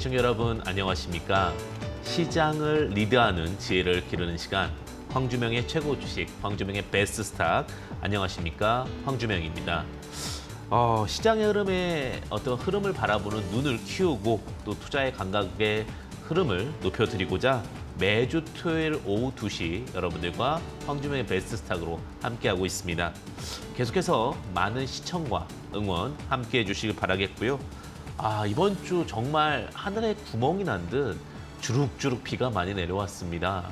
시청자 여러분 안녕하십니까? 시장을 리드하는 지혜를 기르는 시간 황주명의 최고 주식, 황주명의 베스트 스탁. 안녕하십니까? 황주명입니다. 시장의 어떤 흐름을 바라보는 눈을 키우고 또 투자의 감각의 흐름을 높여드리고자 매주 토요일 오후 2시 여러분들과 황주명의 베스트 스탁으로 함께하고 있습니다. 계속해서 많은 시청과 응원 함께해 주시길 바라겠고요. 이번 주 정말 하늘에 구멍이 난 듯 주룩주룩 비가 많이 내려왔습니다.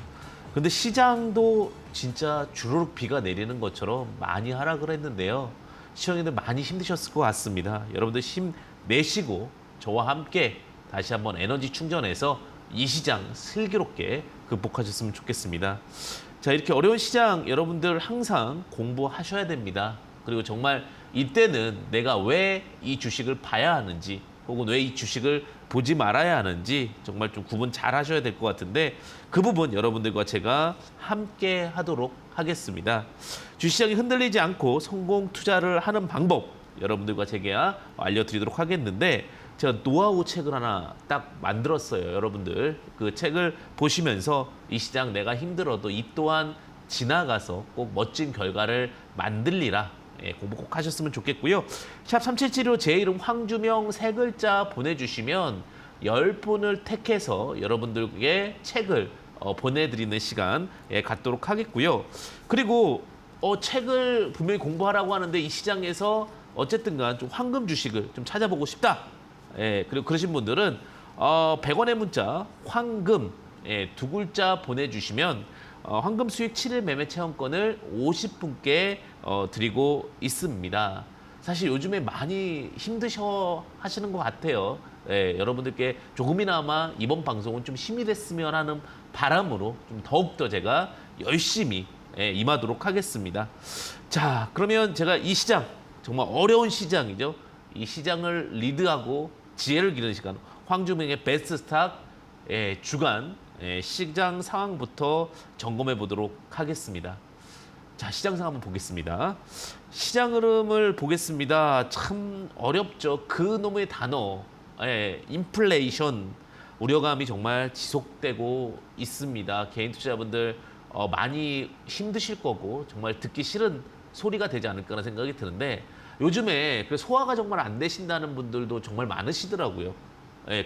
근데 시장도 진짜 주르륵 비가 내리는 것처럼 많이 하락을 했는데요. 시청자들 많이 힘드셨을 것 같습니다. 여러분들 힘내시고 저와 함께 다시 한번 에너지 충전해서 이 시장 슬기롭게 극복하셨으면 좋겠습니다. 자, 이렇게 어려운 시장 여러분들 항상 공부하셔야 됩니다. 그리고 정말 이때는 내가 왜 이 주식을 봐야 하는지 혹은 왜 이 주식을 보지 말아야 하는지 정말 좀 구분 잘 하셔야 될 것 같은데 그 부분 여러분들과 제가 함께 하도록 하겠습니다. 주시장이 흔들리지 않고 성공 투자를 하는 방법 여러분들과 제가 알려드리도록 하겠는데 제가 노하우 책을 하나 딱 만들었어요. 여러분들 그 책을 보시면서 이 시장 내가 힘들어도 이 또한 지나가서 꼭 멋진 결과를 만들리라. 공부 꼭 하셨으면 좋겠고요. 샵 3775 제 이름 황주명 세 글자 보내주시면 10분을 택해서 여러분들에게 책을 보내드리는 시간 갖도록 하겠고요. 그리고 책을 분명히 공부하라고 하는데 이 시장에서 어쨌든간 좀 황금 주식을 좀 찾아보고 싶다. 그리고 그러신 분들은 100원의 문자 황금 두 글자 보내주시면 황금 수익 7일 매매 체험권을 50분께 드리고 있습니다. 사실 요즘에 많이 힘드셔 하시는 것 같아요. 여러분들께 조금이나마 이번 방송은 좀 힘이 됐으면 하는 바람으로 좀 더욱더 제가 열심히 임하도록 하겠습니다. 자, 그러면 제가 이 시장, 정말 어려운 시장이죠. 이 시장을 리드하고 지혜를 기르는 시간, 황주명의 베스트 스탁 주간 시장 상황부터 점검해 보도록 하겠습니다. 자, 시장 상황 한번 보겠습니다. 시장 흐름을 보겠습니다. 참 어렵죠. 그 놈의 단어, 인플레이션 우려감이 정말 지속되고 있습니다. 개인 투자자분들 많이 힘드실 거고 정말 듣기 싫은 소리가 되지 않을까라는 생각이 드는데 요즘에 소화가 정말 안 되신다는 분들도 정말 많으시더라고요.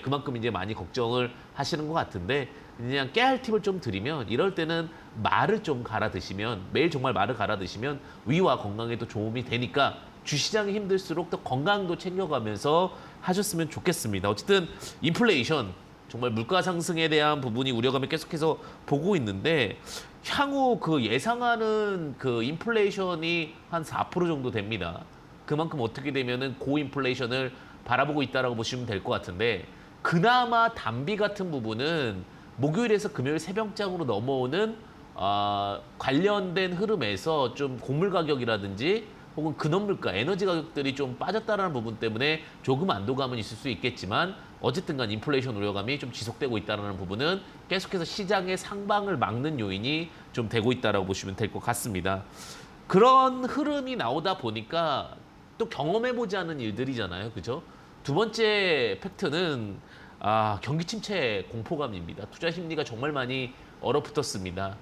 그만큼 이제 많이 걱정을 하시는 것 같은데 그냥 깨알 팁을 좀 드리면 이럴 때는 말을 좀 갈아 드시면 매일 정말 말을 갈아 드시면 위와 건강에도 도움이 되니까 주시장이 힘들수록 더 건강도 챙겨가면서 하셨으면 좋겠습니다. 어쨌든 인플레이션 정말 물가 상승에 대한 부분이 우려감을 계속해서 보고 있는데 향후 그 예상하는 그 인플레이션이 한 4% 정도 됩니다. 그만큼 어떻게 되면은 고인플레이션을 바라보고 있다라고 보시면 될 것 같은데 그나마 단비 같은 부분은 목요일에서 금요일 새벽장으로 넘어오는 관련된 흐름에서 좀 곡물 가격이라든지 혹은 근원물가, 에너지 가격들이 좀 빠졌다는 부분 때문에 조금 안도감은 있을 수 있겠지만 어쨌든 간 인플레이션 우려감이 좀 지속되고 있다는 부분은 계속해서 시장의 상방을 막는 요인이 좀 되고 있다고 보시면 될 것 같습니다. 그런 흐름이 나오다 보니까 또 경험해보지 않은 일들이잖아요. 그죠? 두 번째 팩트는 경기 침체 공포감입니다. 투자 심리가 정말 많이 얼어붙었습니다.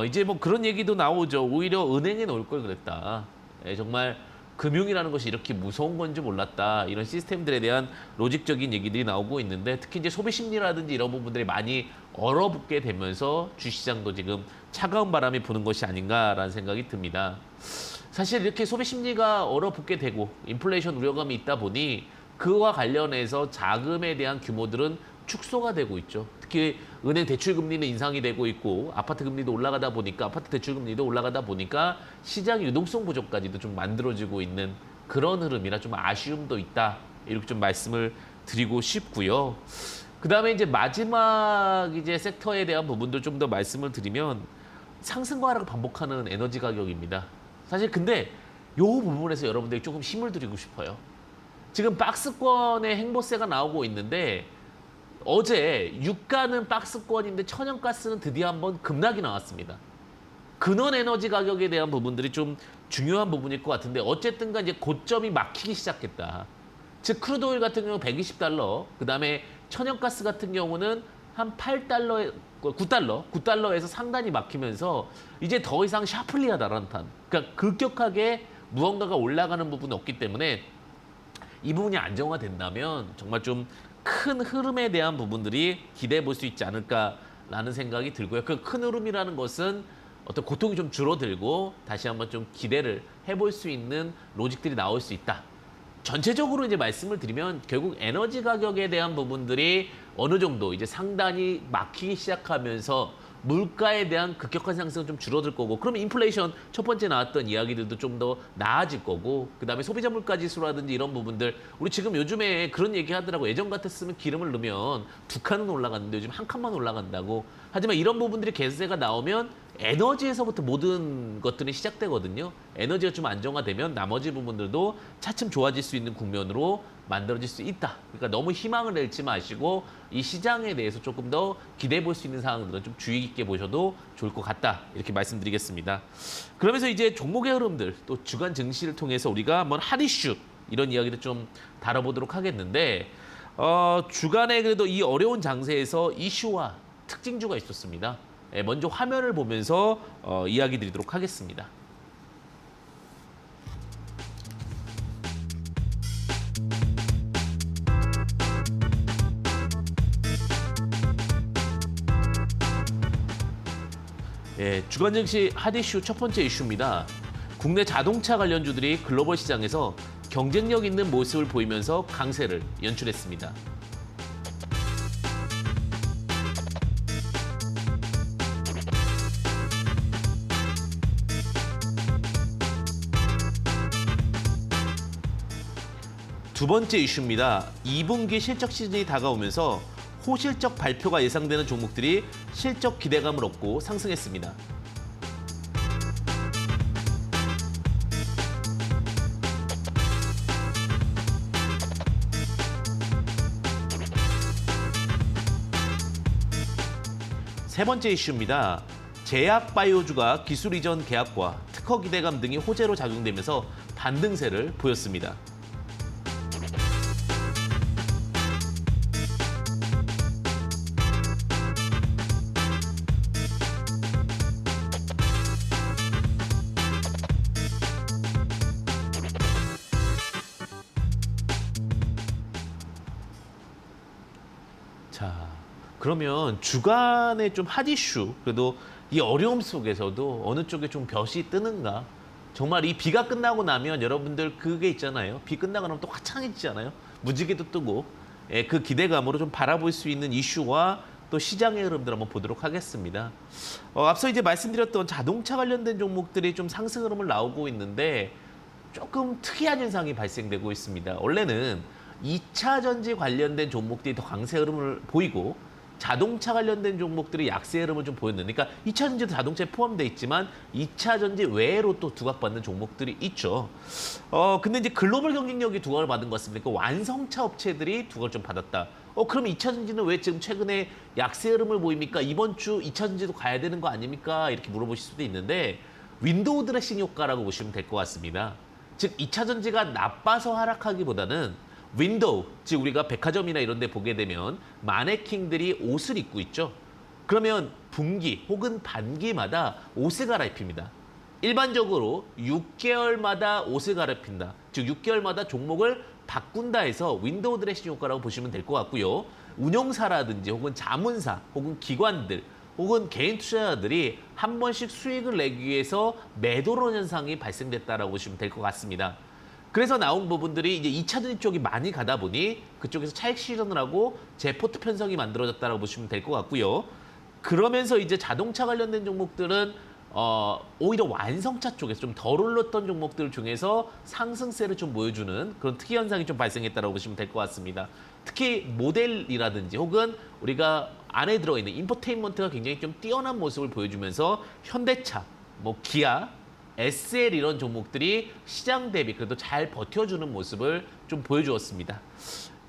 이제 뭐 그런 얘기도 나오죠. 오히려 은행에 넣을 걸 그랬다. 정말 금융이라는 것이 이렇게 무서운 건지 몰랐다. 이런 시스템들에 대한 로직적인 얘기들이 나오고 있는데 특히 이제 소비 심리라든지 이런 부분들이 많이 얼어붙게 되면서 주시장도 지금 차가운 바람이 부는 것이 아닌가라는 생각이 듭니다. 사실 이렇게 소비 심리가 얼어붙게 되고 인플레이션 우려감이 있다 보니 그와 관련해서 자금에 대한 규모들은 축소가 되고 있죠. 특히 은행 대출 금리는 인상이 되고 있고 아파트 금리도 올라가다 보니까 아파트 대출 금리도 올라가다 보니까 시장 유동성 부족까지도 좀 만들어지고 있는 그런 흐름이라 좀 아쉬움도 있다. 이렇게 좀 말씀을 드리고 싶고요. 그다음에 이제 마지막 이제 섹터에 대한 부분들 좀 더 말씀을 드리면 상승과 하락을 반복하는 에너지 가격입니다. 사실 근데 요 부분에서 여러분들이 조금 힘을 드리고 싶어요. 지금 박스권의 행보세가 나오고 있는데 어제 유가는 박스권인데 천연가스는 드디어 한번 급락이 나왔습니다. 근원에너지 가격에 대한 부분들이 좀 중요한 부분일 것 같은데 어쨌든간 이제 고점이 막히기 시작했다. 즉 크루드 오일 같은 경우 120달러, 그다음에 천연가스 같은 경우는 한 8달러에 9달러에서 상단이 막히면서 이제 더 이상 샤플리하다라는 탄. 그러니까 급격하게 무언가가 올라가는 부분이 없기 때문에 이 부분이 안정화된다면 정말 좀 큰 흐름에 대한 부분들이 기대해 볼 수 있지 않을까라는 생각이 들고요. 그 큰 흐름이라는 것은 어떤 고통이 좀 줄어들고 다시 한번 좀 기대를 해볼 수 있는 로직들이 나올 수 있다. 전체적으로 이제 말씀을 드리면 결국 에너지 가격에 대한 부분들이 어느 정도 이제 상단이 막히기 시작하면서 물가에 대한 급격한 상승은 좀 줄어들 거고, 그러면 인플레이션 첫 번째 나왔던 이야기들도 좀 더 나아질 거고, 그다음에 소비자 물가 지수라든지 이런 부분들, 우리 지금 요즘에 그런 얘기 하더라고. 예전 같았으면 기름을 넣으면 2칸은 올라갔는데 요즘 1칸만 올라간다고. 하지만 이런 부분들이 개세가 나오면 에너지에서부터 모든 것들이 시작되거든요. 에너지가 좀 안정화되면 나머지 부분들도 차츰 좋아질 수 있는 국면으로 만들어질 수 있다. 그러니까 너무 희망을 내지 마시고 이 시장에 대해서 조금 더 기대해 볼 수 있는 사항들은 좀 주의 깊게 보셔도 좋을 것 같다. 이렇게 말씀드리겠습니다. 그러면서 이제 종목의 흐름들, 또 주간 증시를 통해서 우리가 한번 핫 이슈 이런 이야기를 좀 다뤄보도록 하겠는데, 주간에 그래도 이 어려운 장세에서 이슈와 특징주가 있었습니다. 먼저 화면을 보면서 이야기 드리도록 하겠습니다. 주간 증시 핫 이슈 첫 번째 이슈입니다. 국내 자동차 관련주들이 글로벌 시장에서 경쟁력 있는 모습을 보이면서 강세를 연출했습니다. 두 번째 이슈입니다. 2분기 실적 시즌이 다가오면서 호실적 발표가 예상되는 종목들이 실적 기대감을 얻고 상승했습니다. 세 번째 이슈입니다. 제약 바이오주가 기술 이전 계약과 특허 기대감 등이 호재로 작용되면서 반등세를 보였습니다. 자, 그러면 주간에 좀 핫 이슈, 그래도 이 어려움 속에서도 어느 쪽에 좀 볕이 뜨는가? 정말 이 비가 끝나고 나면 여러분들 그게 있잖아요. 비 끝나고 나면 또 화창해지잖아요. 무지개도 뜨고. 그 기대감으로 좀 바라볼 수 있는 이슈와 또 시장의 흐름들 한번 보도록 하겠습니다. 앞서 이제 말씀드렸던 자동차 관련된 종목들이 좀 상승 흐름을 나오고 있는데 조금 특이한 현상이 발생되고 있습니다. 원래는 2차 전지 관련된 종목들이 더 강세 흐름을 보이고 자동차 관련된 종목들이 약세 흐름을 좀 보였는데, 그러니까 2차 전지도 자동차에 포함되어 있지만 2차 전지 외로 또 두각받는 종목들이 있죠. 근데 이제 글로벌 경쟁력이 두각을 받은 것 같습니다. 그러니까 완성차 업체들이 두각을 좀 받았다. 그럼 2차 전지는 왜 지금 최근에 약세 흐름을 보입니까? 이번 주 2차 전지도 가야 되는 거 아닙니까? 이렇게 물어보실 수도 있는데, 윈도우 드레싱 효과라고 보시면 될 것 같습니다. 즉 2차 전지가 나빠서 하락하기보다는 윈도우, 즉 우리가 백화점이나 이런 데 보게 되면 마네킹들이 옷을 입고 있죠. 그러면 분기 혹은 반기마다 옷을 갈아입힙니다. 일반적으로 6개월마다 옷을 갈아입힌다. 즉 6개월마다 종목을 바꾼다 해서 윈도우 드레싱 효과라고 보시면 될 것 같고요. 운용사라든지 혹은 자문사 혹은 기관들 혹은 개인 투자자들이 한 번씩 수익을 내기 위해서 매도론 현상이 발생됐다라고 보시면 될 것 같습니다. 그래서 나온 부분들이 이제 2차 전지 쪽이 많이 가다 보니 그쪽에서 차익 실현을 하고 재포트 편성이 만들어졌다고 보시면 될 것 같고요. 그러면서 이제 자동차 관련된 종목들은 오히려 완성차 쪽에서 좀 덜 올랐던 종목들 중에서 상승세를 좀 보여주는 그런 특이 현상이 좀 발생했다고 보시면 될 것 같습니다. 특히 모델이라든지 혹은 우리가 안에 들어있는 인포테인먼트가 굉장히 좀 뛰어난 모습을 보여주면서 현대차, 기아, SL 이런 종목들이 시장 대비 그래도 잘 버텨주는 모습을 좀 보여주었습니다.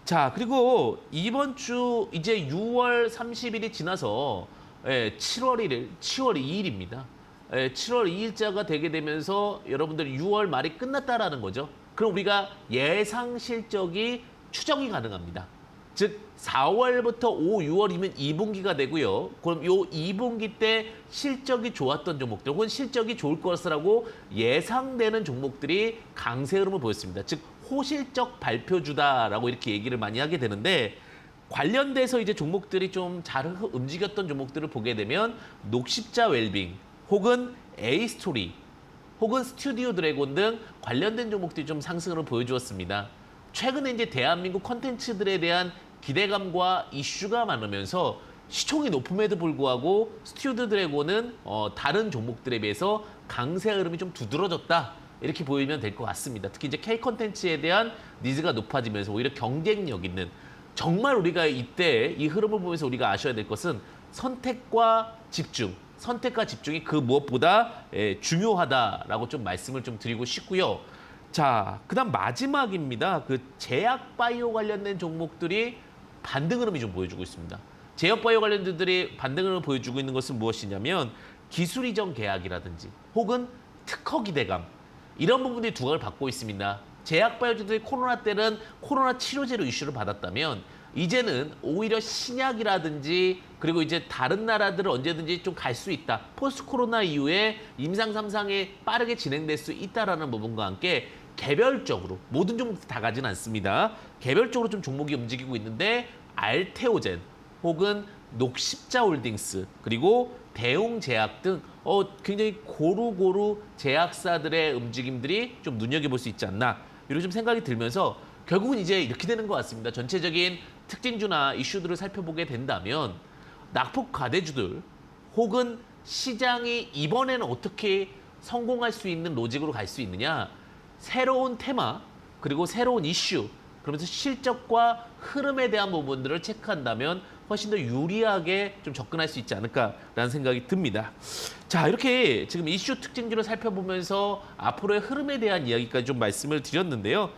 자, 그리고 이번 주 이제 6월 30일이 지나서 7월 2일입니다. 7월 2일자가 되게 되면서 여러분들 6월 말이 끝났다라는 거죠. 그럼 우리가 예상 실적이 추정이 가능합니다. 즉 4월부터 5, 6월이면 2분기가 되고요. 그럼 요 2분기 때 실적이 좋았던 종목들 혹은 실적이 좋을 것이라고 예상되는 종목들이 강세 흐름을 보였습니다. 즉 호실적 발표주다라고 이렇게 얘기를 많이 하게 되는데 관련돼서 이제 종목들이 좀 잘 움직였던 종목들을 보게 되면 녹십자 웰빙 혹은 에이스토리 혹은 스튜디오 드래곤 등 관련된 종목들이 좀 상승을 보여주었습니다. 최근에 이제 대한민국 컨텐츠들에 대한 기대감과 이슈가 많으면서 시총이 높음에도 불구하고 스튜디오 드래곤은 다른 종목들에 비해서 강세 흐름이 좀 두드러졌다. 이렇게 보이면 될 것 같습니다. 특히 이제 K 컨텐츠에 대한 니즈가 높아지면서 오히려 경쟁력 있는 정말 우리가 이때 이 흐름을 보면서 우리가 아셔야 될 것은 선택과 집중이 그 무엇보다 중요하다라고 좀 말씀을 좀 드리고 싶고요. 자, 그다음 마지막입니다. 그 제약 바이오 관련된 종목들이 반등 흐름이 좀 보여주고 있습니다. 제약 바이오 관련주들이 반등 흐름을 보여주고 있는 것은 무엇이냐면 기술 이전 계약이라든지 혹은 특허 기대감 이런 부분들이 두각을 받고 있습니다. 제약 바이오주들이 코로나 때는 코로나 치료제로 이슈를 받았다면 이제는 오히려 신약이라든지 그리고 이제 다른 나라들을 언제든지 좀 갈 수 있다. 포스트 코로나 이후에 임상 3상이 빠르게 진행될 수 있다라는 부분과 함께 개별적으로 모든 종목들 다 가진 않습니다. 개별적으로 좀 종목이 움직이고 있는데 알테오젠 혹은 녹십자홀딩스 그리고 대웅제약 등 굉장히 고루고루 제약사들의 움직임들이 좀 눈여겨볼 수 있지 않나 이런 좀 생각이 들면서 결국은 이제 이렇게 되는 것 같습니다. 전체적인 특징주나 이슈들을 살펴보게 된다면 낙폭 과대주들 혹은 시장이 이번에는 어떻게 성공할 수 있는 로직으로 갈 수 있느냐 새로운 테마 그리고 새로운 이슈 그러면서 실적과 흐름에 대한 부분들을 체크한다면 훨씬 더 유리하게 좀 접근할 수 있지 않을까라는 생각이 듭니다. 자, 이렇게 지금 이슈 특징주를 살펴보면서 앞으로의 흐름에 대한 이야기까지 좀 말씀을 드렸는데요.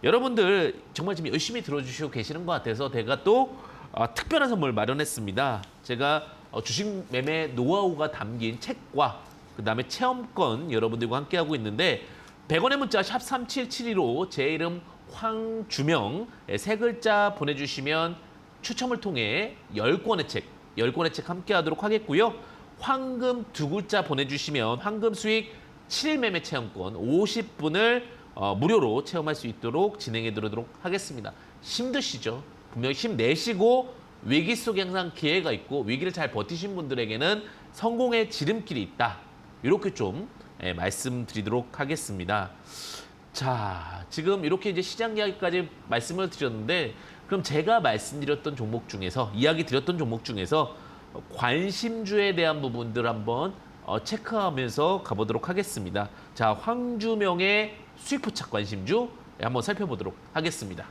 여러분들 정말 지금 열심히 들어주시고 계시는 것 같아서 제가 또 특별한 선물 마련했습니다. 제가 주식 매매 노하우가 담긴 책과 그다음에 체험권 여러분들과 함께하고 있는데 100원의 문자 샵 3772로 제 이름 황주명 세 글자 보내주시면 추첨을 통해 10권의 책 함께 하도록 하겠고요. 황금 두 글자 보내주시면 황금 수익 7일 매매 체험권 50분을 무료로 체험할 수 있도록 진행해 드리도록 하겠습니다. 힘드시죠? 분명히 힘내시고 위기 속에 항상 기회가 있고 위기를 잘 버티신 분들에게는 성공의 지름길이 있다. 이렇게 좀 말씀드리도록 하겠습니다. 자, 지금 이렇게 이제 시장 이야기까지 말씀을 드렸는데 그럼 제가 말씀드렸던 종목 중에서 이야기 드렸던 종목 중에서 관심주에 대한 부분들 한번 체크하면서 가보도록 하겠습니다. 자, 황주명의 수익 포착 관심주 한번 살펴보도록 하겠습니다.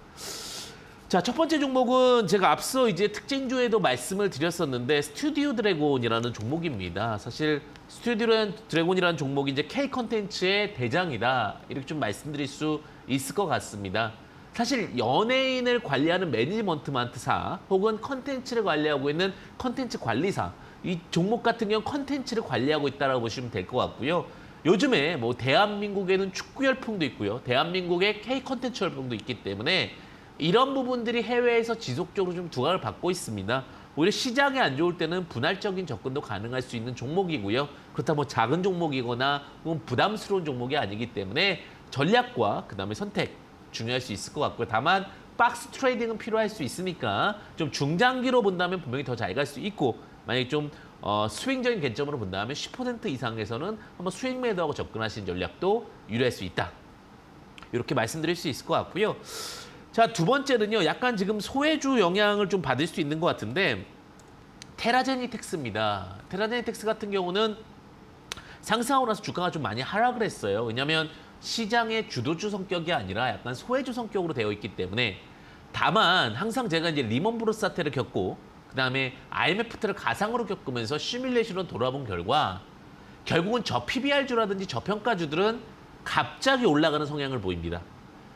자, 첫 번째 종목은 제가 앞서 이제 특징주에도 말씀을 드렸었는데 스튜디오 드래곤이라는 종목입니다. 사실 스튜디오 드래곤이라는 종목이 이제 K 컨텐츠의 대장이다. 이렇게 좀 말씀드릴 수 있을 것 같습니다. 사실 연예인을 관리하는 매니지먼트사 혹은 컨텐츠를 관리하고 있는 컨텐츠 관리사 이 종목 같은 경우는 컨텐츠를 관리하고 있다고 보시면 될 것 같고요. 요즘에 뭐 대한민국에는 축구 열풍도 있고요. 대한민국의 K 컨텐츠 열풍도 있기 때문에 이런 부분들이 해외에서 지속적으로 좀 두각을 받고 있습니다. 오히려 시장이 안 좋을 때는 분할적인 접근도 가능할 수 있는 종목이고요. 그렇다고 뭐 작은 종목이거나 혹은 부담스러운 종목이 아니기 때문에 전략과 그다음에 선택 중요할 수 있을 것 같고요. 다만 박스 트레이딩은 필요할 수 있으니까 좀 중장기로 본다면 분명히 더 잘 갈 수 있고 만약에 좀 스윙적인 관점으로 본다면 10% 이상에서는 한번 수익 매도하고 접근하시는 전략도 유리할 수 있다. 이렇게 말씀드릴 수 있을 것 같고요. 자, 두 번째는요. 약간 지금 소외주 영향을 좀 받을 수 있는 것 같은데 테라제니텍스입니다. 테라제니텍스 같은 경우는 상승하고 나서 주가가 좀 많이 하락을 했어요. 왜냐하면 시장의 주도주 성격이 아니라 약간 소외주 성격으로 되어 있기 때문에 다만 항상 제가 이제 리먼 브러스 사태를 겪고 그다음에 IMF 때를 가상으로 겪으면서 시뮬레이션으로 돌아본 결과 결국은 PBR주라든지 저평가주들은 갑자기 올라가는 성향을 보입니다.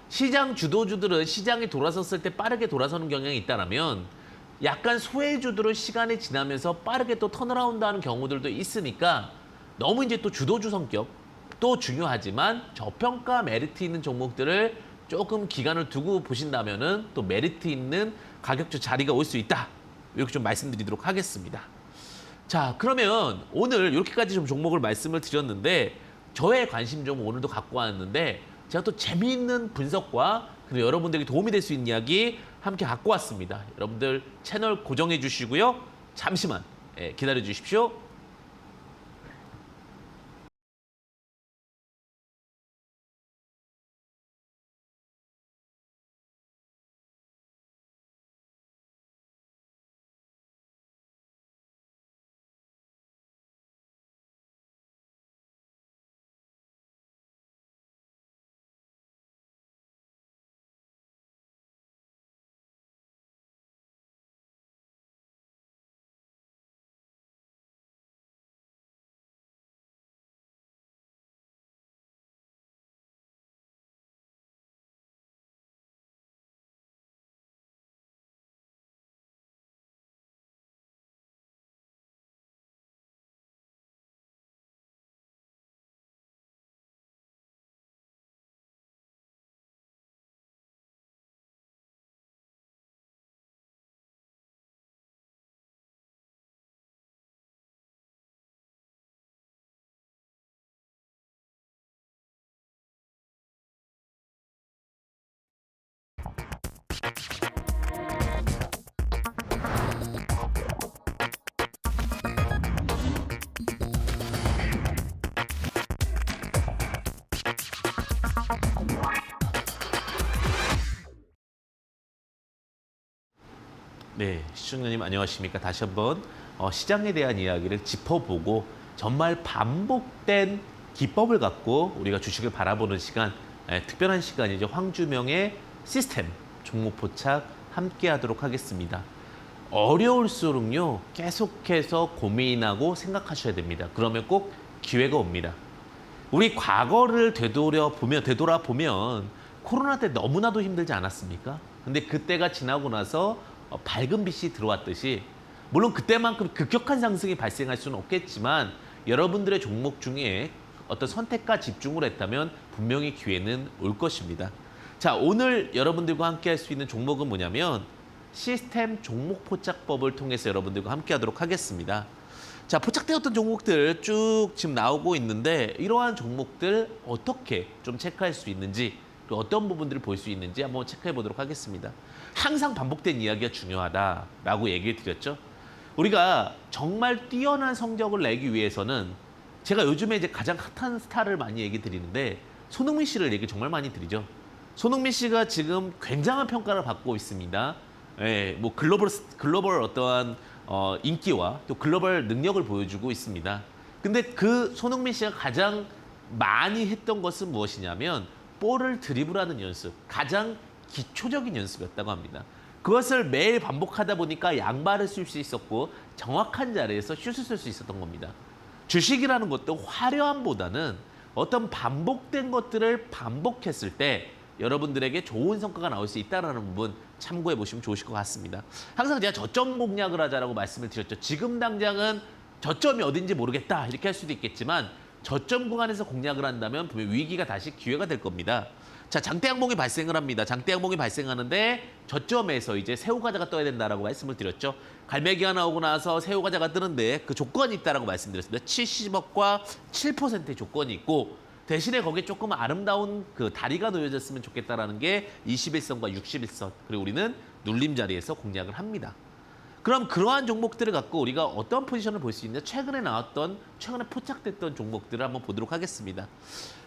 시장 주도주들은 시장이 돌아섰을 때 빠르게 돌아서는 경향이 있다면 약간 소외주들은 시간이 지나면서 빠르게 또 턴어라운드하는 경우들도 있으니까 너무 이제 또 주도주 성격 또 중요하지만 저평가 메리트 있는 종목들을 조금 기간을 두고 보신다면은 또 메리트 있는 가격주 자리가 올 수 있다. 이렇게 좀 말씀드리도록 하겠습니다. 자, 그러면 오늘 이렇게까지 좀 종목을 말씀을 드렸는데 저의 관심 좀 오늘도 갖고 왔는데 제가 또 재미있는 분석과 그리고 여러분들에게 도움이 될 수 있는 이야기 함께 갖고 왔습니다. 여러분들 채널 고정해 주시고요. 잠시만 기다려 주십시오. 네, 시청자님 안녕하십니까. 다시 한번 시장에 대한 이야기를 짚어보고 정말 반복된 기법을 갖고 우리가 주식을 바라보는 시간, 특별한 시간이죠. 황주명의 시스템 종목 포착 함께 하도록 하겠습니다. 어려울수록요, 계속해서 고민하고 생각하셔야 됩니다. 그러면 꼭 기회가 옵니다. 우리 과거를 되돌아보면 코로나 때 너무나도 힘들지 않았습니까? 근데 그때가 지나고 나서 밝은 빛이 들어왔듯이 물론 그때만큼 급격한 상승이 발생할 수는 없겠지만 여러분들의 종목 중에 어떤 선택과 집중을 했다면 분명히 기회는 올 것입니다. 자, 오늘 여러분들과 함께 할 수 있는 종목은 뭐냐면 시스템 종목 포착법을 통해서 여러분들과 함께 하도록 하겠습니다. 자, 포착되었던 종목들 쭉 지금 나오고 있는데 이러한 종목들 어떻게 좀 체크할 수 있는지 또 어떤 부분들을 볼 수 있는지 한번 체크해 보도록 하겠습니다. 항상 반복된 이야기가 중요하다라고 얘기를 드렸죠. 우리가 정말 뛰어난 성적을 내기 위해서는 제가 요즘에 이제 가장 핫한 스타를 많이 얘기 드리는데 손흥민 씨를 얘기 정말 많이 드리죠. 손흥민 씨가 지금 굉장한 평가를 받고 있습니다. 예, 뭐 글로벌 어떠한 인기와 또 글로벌 능력을 보여주고 있습니다. 근데 그 손흥민 씨가 가장 많이 했던 것은 무엇이냐면 볼을 드리블하는 연습, 가장 기초적인 연습이었다고 합니다. 그것을 매일 반복하다 보니까 양발을 쓸 수 있었고 정확한 자리에서 슛을 쓸 수 있었던 겁니다. 주식이라는 것도 화려함보다는 어떤 반복된 것들을 반복했을 때 여러분들에게 좋은 성과가 나올 수 있다는 부분 참고해 보시면 좋으실 것 같습니다. 항상 제가 저점 공략을 하자라고 말씀을 드렸죠. 지금 당장은 저점이 어딘지 모르겠다 이렇게 할 수도 있겠지만 저점 구간에서 공략을 한다면 분명 위기가 다시 기회가 될 겁니다. 자, 장대양봉이 발생을 합니다. 장대양봉이 발생하는데 저점에서 이제 새우과자가 떠야 된다라고 말씀을 드렸죠. 갈매기가 나오고 나서 새우과자가 뜨는데 그 조건이 있다라고 말씀드렸습니다. 70억과 7%의 조건이 있고 대신에 거기에 조금 아름다운 그 다리가 놓여졌으면 좋겠다라는 게 21선과 61선. 그리고 우리는 눌림 자리에서 공략을 합니다. 그럼 그러한 종목들을 갖고 우리가 어떤 포지션을 볼 수 있냐? 최근에 포착됐던 종목들을 한번 보도록 하겠습니다.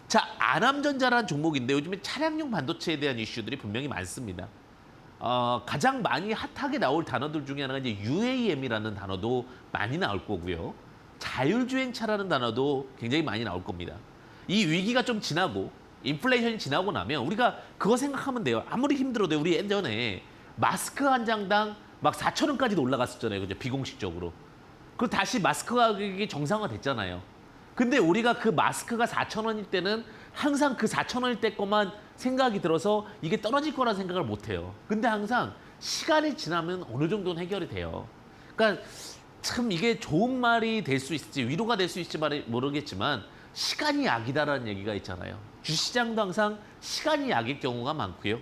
자, 아남전자라는 종목인데 요즘에 차량용 반도체에 대한 이슈들이 분명히 많습니다. 가장 많이 핫하게 나올 단어들 중에 하나가 이제 UAM이라는 단어도 많이 나올 거고요. 자율주행차라는 단어도 굉장히 많이 나올 겁니다. 이 위기가 좀 지나고 인플레이션이 지나고 나면 우리가 그거 생각하면 돼요. 아무리 힘들어도 우리 예전에 마스크 한 장당 막 4,000원까지도 올라갔었잖아요. 그죠? 비공식적으로. 그리고 다시 마스크 가격이 정상화됐잖아요. 근데 우리가 그 마스크가 4,000원일 때는 항상 그 4,000원일 때 것만 생각이 들어서 이게 떨어질 거라 생각을 못 해요. 근데 항상 시간이 지나면 어느 정도는 해결이 돼요. 그러니까 참 이게 좋은 말이 될 수 있을지 위로가 될 수 있을지 모르겠지만 시간이 약이다라는 얘기가 있잖아요. 주시장도 항상 시간이 약일 경우가 많고요.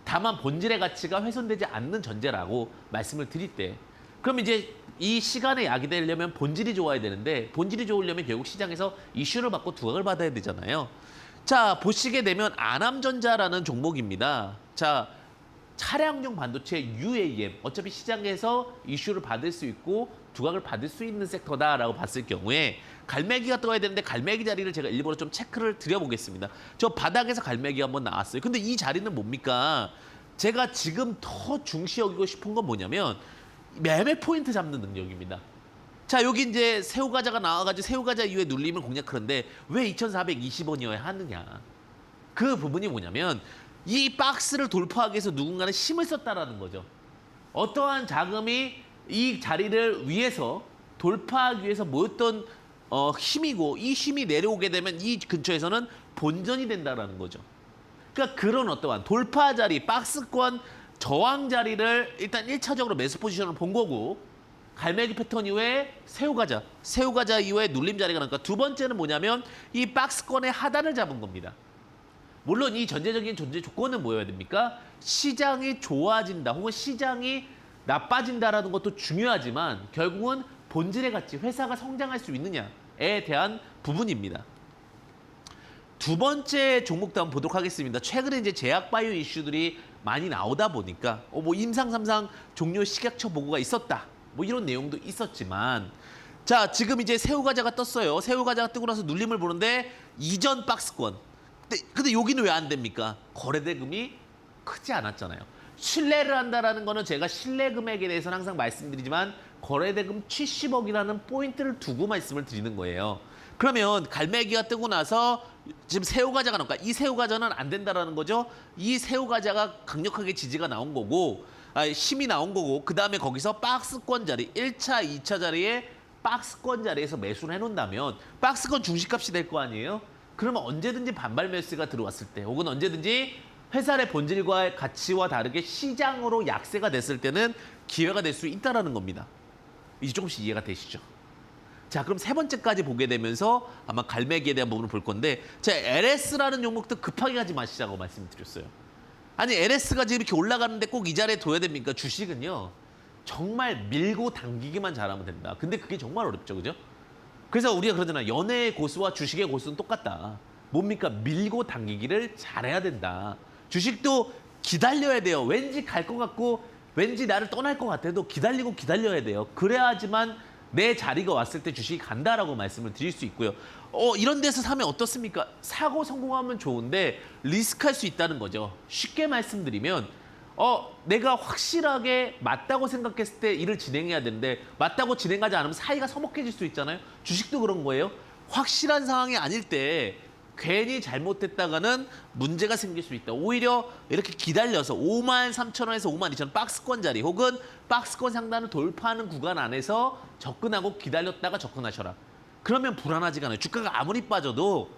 다만 본질의 가치가 훼손되지 않는 전제라고 말씀을 드릴 때, 그럼 이제 이 시간의 약이 되려면 본질이 좋아야 되는데, 본질이 좋으려면 결국 시장에서 이슈를 받고 두각을 받아야 되잖아요. 자, 보시게 되면 안암전자라는 종목입니다. 자, 차량용 반도체 UAM, 어차피 시장에서 이슈를 받을 수 있고 두각을 받을 수 있는 섹터다라고 봤을 경우에 갈매기가 떠야 되는데 갈매기 자리를 제가 일부러 좀 체크를 드려보겠습니다. 저 바닥에서 갈매기 한번 나왔어요. 근데 이 자리는 뭡니까? 제가 지금 더 중시 여기고 싶은 건 뭐냐면 매매 포인트 잡는 능력입니다. 자, 여기 이제 새우과자가 나와가지고 새우과자 이후에 눌림을 공략하는데 왜 2,420원이어야 하느냐. 그 부분이 뭐냐면 이 박스를 돌파하기 위해서 누군가는 힘을 썼다라는 거죠. 어떠한 자금이 이 자리를 위해서 돌파하기 위해서 모였던 힘이고, 이 힘이 내려오게 되면 이 근처에서는 본전이 된다라는 거죠. 그러니까 그런 어떠한 돌파 자리, 박스권 저항 자리를 일단 1차적으로 매수 포지션을 본 거고, 갈매기 패턴 이후에 새우과자 이후에 눌림 자리가 나니까 두 번째는 뭐냐면 이 박스권의 하단을 잡은 겁니다. 물론 이 전제적인 존재 조건은 뭐여야 됩니까? 시장이 좋아진다 혹은 시장이 나빠진다라는 것도 중요하지만 결국은 본질의 가치, 회사가 성장할 수 있느냐에 대한 부분입니다. 두 번째 종목도 한번 보도록 하겠습니다. 최근에 이제 제약바이오 이슈들이 많이 나오다 보니까 뭐 임상 3상 종료 식약처 보고가 있었다. 뭐 이런 내용도 있었지만, 자, 지금 이제 새우과자가 떴어요. 새우과자가 뜨고 나서 눌림을 보는데 이전 박스권. 근데 여기는 왜 안 됩니까? 거래대금이 크지 않았잖아요. 신뢰를 한다라는 거는 제가 신뢰 금액에 대해서는 항상 말씀드리지만 거래대금 70억이라는 포인트를 두고 말씀을 드리는 거예요. 그러면 갈매기가 뜨고 나서 지금 새우과자가 나올까? 이 새우과자는 안 된다라는 거죠. 이 새우과자가 강력하게 지지가 나온 거고, 힘이 나온 거고, 그 다음에 거기서 박스권 자리, 1차, 2차 자리에 박스권 자리에서 매수를 해놓는다면 박스권 중시값이 될 거 아니에요? 그러면 언제든지 반발 매수가 들어왔을 때, 혹은 언제든지 회사의 본질과 가치와 다르게 시장으로 약세가 됐을 때는 기회가 될 수 있다는 겁니다. 이제 조금씩 이해가 되시죠? 자, 그럼 세 번째까지 보게 되면서 아마 갈매기에 대한 부분을 볼 건데, 제가 LS라는 종목도 급하게 가지 마시자고 말씀드렸어요. 아니, LS가 지금 이렇게 올라가는데 꼭 이 자리에 둬야 됩니까? 주식은요, 정말 밀고 당기기만 잘하면 된다. 근데 그게 정말 어렵죠, 그죠? 그래서 우리가 그러잖아요. 연애의 고수와 주식의 고수는 똑같다. 뭡니까? 밀고 당기기를 잘해야 된다. 주식도 기다려야 돼요. 왠지 갈 것 같고 왠지 나를 떠날 것 같아도 기다리고 기다려야 돼요. 그래야지만 내 자리가 왔을 때 주식이 간다라고 말씀을 드릴 수 있고요. 이런 데서 사면 어떻습니까? 사고 성공하면 좋은데 리스크할 수 있다는 거죠. 쉽게 말씀드리면 내가 확실하게 맞다고 생각했을 때 일을 진행해야 되는데 맞다고 진행하지 않으면 사이가 서먹해질 수 있잖아요. 주식도 그런 거예요. 확실한 상황이 아닐 때 괜히 잘못됐다가는 문제가 생길 수 있다. 오히려 이렇게 기다려서 53,000원에서 52,000원 박스권 자리 혹은 박스권 상단을 돌파하는 구간 안에서 접근하고 기다렸다가 접근하셔라. 그러면 불안하지가 않아요. 주가가 아무리 빠져도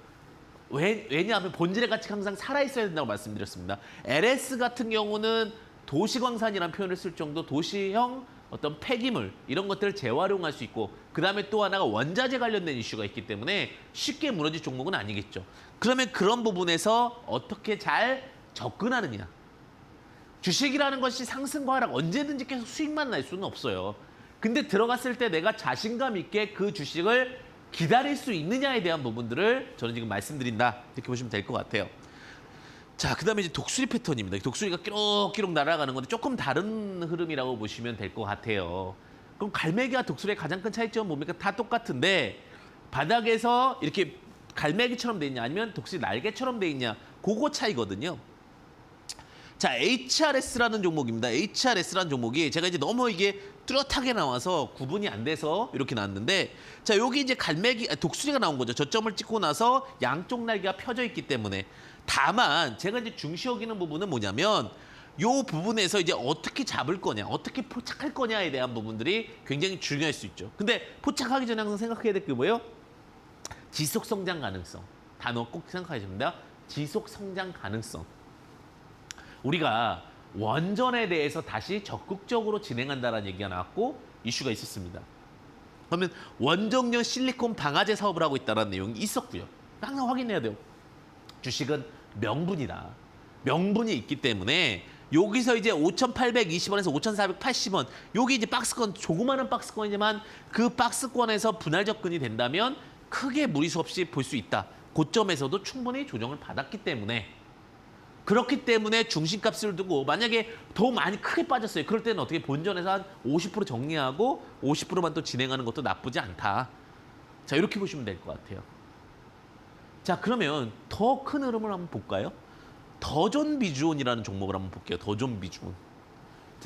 왜냐하면 본질의 가치가 항상 살아있어야 된다고 말씀드렸습니다. LS 같은 경우는 도시광산이라는 표현을 쓸 정도 도시형 어떤 폐기물 이런 것들을 재활용할 수 있고, 그 다음에 또 하나가 원자재 관련된 이슈가 있기 때문에 쉽게 무너질 종목은 아니겠죠. 그러면 그런 부분에서 어떻게 잘 접근하느냐. 주식이라는 것이 상승과 하락 언제든지 계속 수익만 날 수는 없어요. 근데 들어갔을 때 내가 자신감 있게 그 주식을 기다릴 수 있느냐에 대한 부분들을 저는 지금 말씀드린다. 이렇게 보시면 될 것 같아요. 자, 그 다음에 이제 독수리 패턴입니다. 독수리가 끼룩끼룩 날아가는 건데 조금 다른 흐름이라고 보시면 될 것 같아요. 그럼 갈매기와 독수리의 가장 큰 차이점은 뭡니까? 다 똑같은데 바닥에서 이렇게 갈매기처럼 돼 있냐 아니면 독수리 날개처럼 돼 있냐, 그거 차이거든요. 자, HRS라는 종목입니다. HRS라는 종목이 제가 이제 너무 이게 뚜렷하게 나와서 구분이 안 돼서 이렇게 나왔는데, 자, 여기 이제 독수리가 나온 거죠. 저점을 찍고 나서 양쪽 날개가 펴져 있기 때문에. 다만 제가 이제 중시 여기는 부분은 뭐냐면 요 부분에서 이제 어떻게 잡을 거냐, 어떻게 포착할 거냐에 대한 부분들이 굉장히 중요할 수 있죠. 근데 포착하기 전에 항상 생각해야 될 게 뭐예요? 지속 성장 가능성. 단어 꼭 생각하셔야 됩니다. 지속 성장 가능성. 우리가 원전에 대해서 다시 적극적으로 진행한다는 얘기가 나왔고 이슈가 있었습니다. 그러면 원정용 실리콘 방아제 사업을 하고 있다는 내용이 있었고요. 항상 확인해야 돼요. 주식은 명분이다. 명분이 있기 때문에 여기서 이제 5,820원에서 5,480원 여기 이제 박스권 조그마한 박스권이지만 그 박스권에서 분할 접근이 된다면 크게 무리수 없이 볼 수 있다. 고점에서도 충분히 조정을 받았기 때문에 그렇기 때문에 중심값을 두고 만약에 더 많이 크게 빠졌어요. 그럴 때는 어떻게 본전에서 한 50% 정리하고 50%만 또 진행하는 것도 나쁘지 않다. 자, 이렇게 보시면 될 것 같아요. 자, 그러면 더 큰 흐름을 한번 볼까요? 더존비주온이라는 종목을 한번 볼게요. 더존비주온.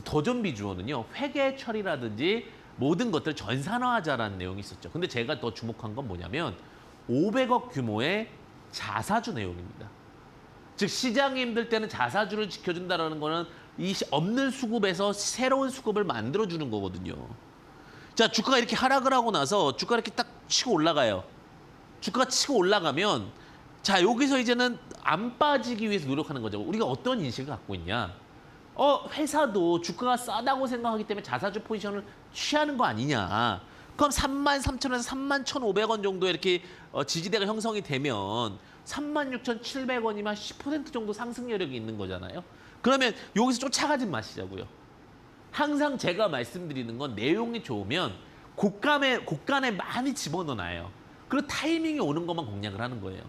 더존비주온은요. 회계 처리라든지 모든 것들을 전산화하자라는 내용이 있었죠. 근데 제가 더 주목한 건 뭐냐면 500억 규모의 자사주 내용입니다. 즉 시장이 힘들 때는 자사주를 지켜준다는 거는 이 없는 수급에서 새로운 수급을 만들어주는 거거든요. 자, 주가가 이렇게 하락을 하고 나서 주가가 이렇게 딱 치고 올라가요. 주가가 치고 올라가면 자, 여기서 이제는 안 빠지기 위해서 노력하는 거죠. 우리가 어떤 인식을 갖고 있냐. 회사도 주가가 싸다고 생각하기 때문에 자사주 포지션을 취하는 거 아니냐. 그럼 33,000원에서 31,500원 정도 이렇게 지지대가 형성이 되면 36,700원이면 10% 정도 상승 여력이 있는 거잖아요. 그러면 여기서 쫓아가지 마시자고요. 항상 제가 말씀드리는 건 내용이 좋으면 곡간에 많이 집어넣어놔요. 그리고 타이밍이 오는 것만 공략을 하는 거예요.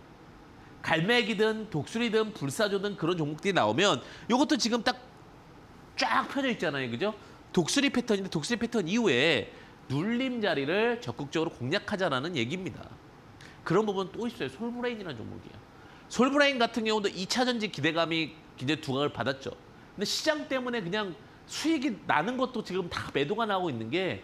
갈매기든 독수리든 불사조든 그런 종목들이 나오면 이것도 지금 딱 쫙 펴져 있잖아요. 그죠? 독수리 패턴인데 독수리 패턴 이후에 눌림 자리를 적극적으로 공략하자라는 얘기입니다. 그런 부분 또 있어요. 솔브레인이라는 종목이에요. 솔브레인 같은 경우도 2차 전지 기대감이 굉장히 두각을 받았죠. 근데 시장 때문에 그냥 수익이 나는 것도 지금 다 매도가 나오고 있는 게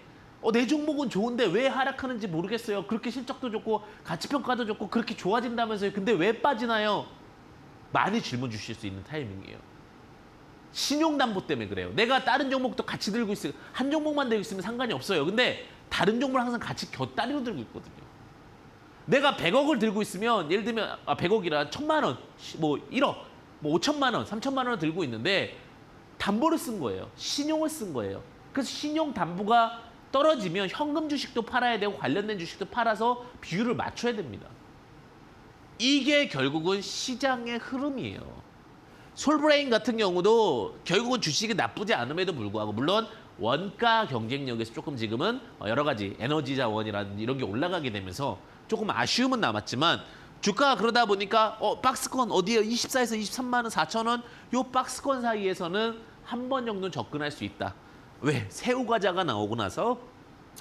내 종목은 좋은데 왜 하락하는지 모르겠어요. 그렇게 실적도 좋고 가치평가도 좋고 그렇게 좋아진다면서요. 근데 왜 빠지나요? 많이 질문 주실 수 있는 타이밍이에요. 신용담보 때문에 그래요. 내가 다른 종목도 같이 들고 있어요. 한 종목만 들고 있으면 상관이 없어요. 근데 다른 종목을 항상 같이 곁다리로 들고 있거든요. 내가 100억을 들고 있으면 예를 들면 100억이라 1,000만 원, 뭐 1억, 뭐 5천만 원, 3천만 원을 들고 있는데 담보를 쓴 거예요. 신용을 쓴 거예요. 그래서 신용 담보가 떨어지면 현금 주식도 팔아야 되고 관련된 주식도 팔아서 비율을 맞춰야 됩니다. 이게 결국은 시장의 흐름이에요. 솔브레인 같은 경우도 결국은 주식이 나쁘지 않음에도 불구하고 물론 원가 경쟁력에서 조금 지금은 여러 가지 에너지 자원이라든지 이런 게 올라가게 되면서 조금 아쉬움은 남았지만 주가가 그러다 보니까 박스권 어디에 24에서 23만 원, 4천 원 요 박스권 사이에서는 한 번 정도는 접근할 수 있다. 왜? 새우과자가 나오고 나서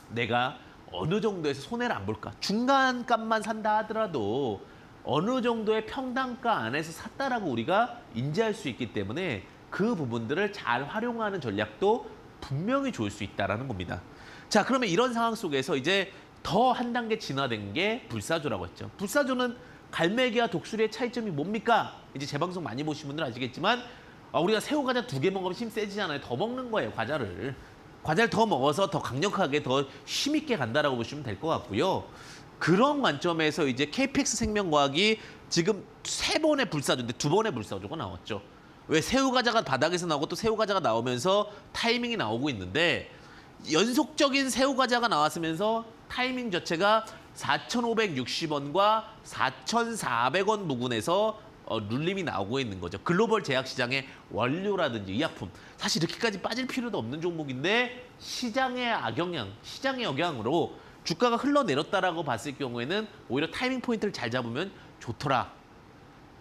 내가 어느 정도에서 손해를 안 볼까? 중간값만 산다 하더라도 어느 정도의 평단가 안에서 샀다라고 우리가 인지할 수 있기 때문에 그 부분들을 잘 활용하는 전략도 분명히 좋을 수 있다는 겁니다. 자, 그러면 이런 상황 속에서 이제 더 한 단계 진화된 게 불사조라고 했죠. 불사조는 갈매기와 독수리의 차이점이 뭡니까? 이제 제 방송 많이 보신 분들은 아시겠지만 우리가 새우과자 2개 먹으면 힘 세지잖아요. 더 먹는 거예요, 과자를. 과자를 더 먹어서 더 강력하게 더 힘있게 간다라고 보시면 될 것 같고요. 그런 관점에서 이제 KPX 생명과학이 지금 3번의 불사조인데 2번의 불사조가 나왔죠. 왜 새우과자가 바닥에서 나오고 또 새우과자가 나오면서 타이밍이 나오고 있는데 연속적인 새우과자가 나왔으면서 타이밍 자체가 4,560원과 4,400원 부근에서 눌림이 나오고 있는 거죠. 글로벌 제약시장의 원료라든지 의약품. 사실 이렇게까지 빠질 필요도 없는 종목인데 시장의 영향으로 주가가 흘러내렸다라고 봤을 경우에는 오히려 타이밍 포인트를 잘 잡으면 좋더라.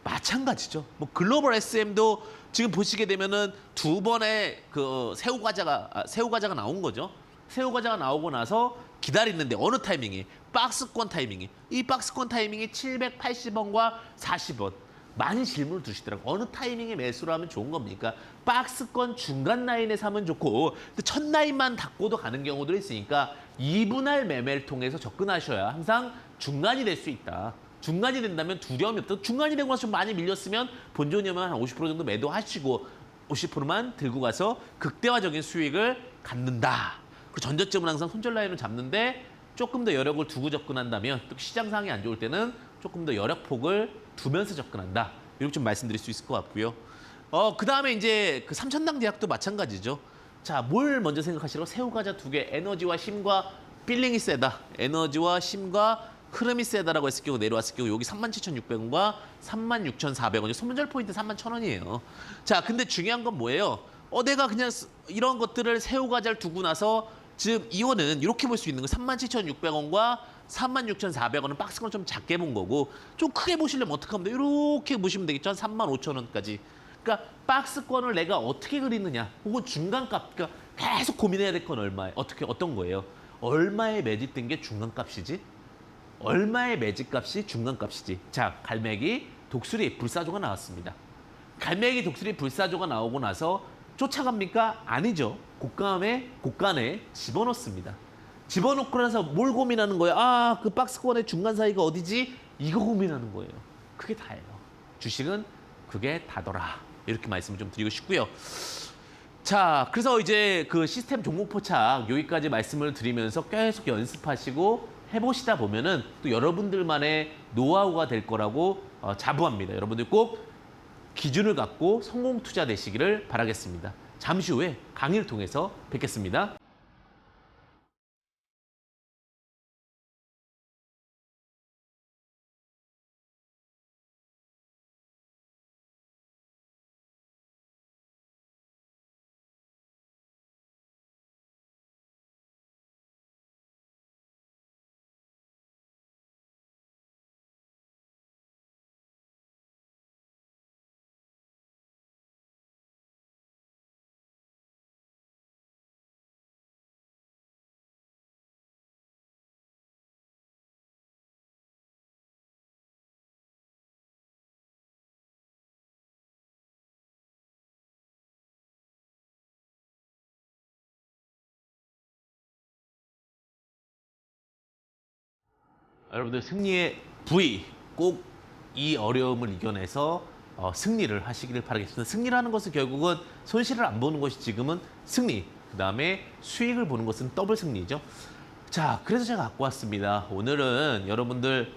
마찬가지죠. 뭐 글로벌 SM도 지금 보시게 되면은 2번의 그 새우과자가 나온 거죠. 새우과자가 나오고 나서 기다리는데 어느 타이밍이 박스권 타이밍이 이 박스권 타이밍이 780원과 40원. 많이 질문을 두시더라고요. 어느 타이밍에 매수를 하면 좋은 겁니까? 박스권 중간 라인에 사면 좋고 첫 라인만 닫고도 가는 경우도 있으니까 2분할 매매를 통해서 접근하셔야 항상 중간이 될 수 있다. 중간이 된다면 두려움이 없다. 중간이 되고 나서 좀 많이 밀렸으면 본전이면 한 50% 정도 매도하시고 50%만 들고 가서 극대화적인 수익을 갖는다. 그리고 전저점은 항상 손절 라인을 잡는데 조금 더 여력을 두고 접근한다면 또 시장 상황이 안 좋을 때는 조금 더 여력폭을 두면서 접근한다. 이렇게 좀 말씀드릴 수 있을 것 같고요. 그 다음에 이제 그 삼천당 제약도 마찬가지죠. 자, 뭘 먼저 생각하시라고? 새우과자 2개, 에너지와 힘과 필링이 세다. 에너지와 힘과 흐름이 세다라고 했을 경우 내려왔을 경우 여기 37,600원과 36,400원. 손절 포인트 31,000원이에요. 자, 근데 중요한 건 뭐예요? 내가 그냥 이런 것들을 새우과자를 두고 나서 지금 이거는 이렇게 볼 수 있는 거 37,600원과 36,400원은 박스권 좀 작게 본 거고 좀 크게 보시려면 어떻게 하면 돼요? 이렇게 보시면 되겠죠? 한 35,000원까지. 그러니까 박스권을 내가 어떻게 그리느냐 혹은 중간값 그러니까 계속 고민해야 될 건 얼마에 어떤 거예요? 얼마에 매집된 게 중간값이지? 얼마의 매집값이 중간값이지? 자, 갈매기, 독수리, 불사조가 나왔습니다. 갈매기, 독수리, 불사조가 나오고 나서 쫓아갑니까? 아니죠. 곡간에 집어넣습니다. 집어넣고 나서 뭘 고민하는 거예요? 아, 그 박스권의 중간 사이가 어디지? 이거 고민하는 거예요. 그게 다예요. 주식은 그게 다더라. 이렇게 말씀을 좀 드리고 싶고요. 자, 그래서 이제 그 시스템 종목 포착 여기까지 말씀을 드리면서 계속 연습하시고 해보시다 보면은 또 여러분들만의 노하우가 될 거라고 자부합니다. 여러분들 꼭 기준을 갖고 성공 투자 되시기를 바라겠습니다. 잠시 후에 강의를 통해서 뵙겠습니다. 여러분들 승리의 부위 꼭 이 어려움을 이겨내서 승리를 하시기를 바라겠습니다. 승리라는 것은 결국은 손실을 안 보는 것이 지금은 승리, 그다음에 수익을 보는 것은 더블 승리죠. 자, 그래서 제가 갖고 왔습니다. 오늘은 여러분들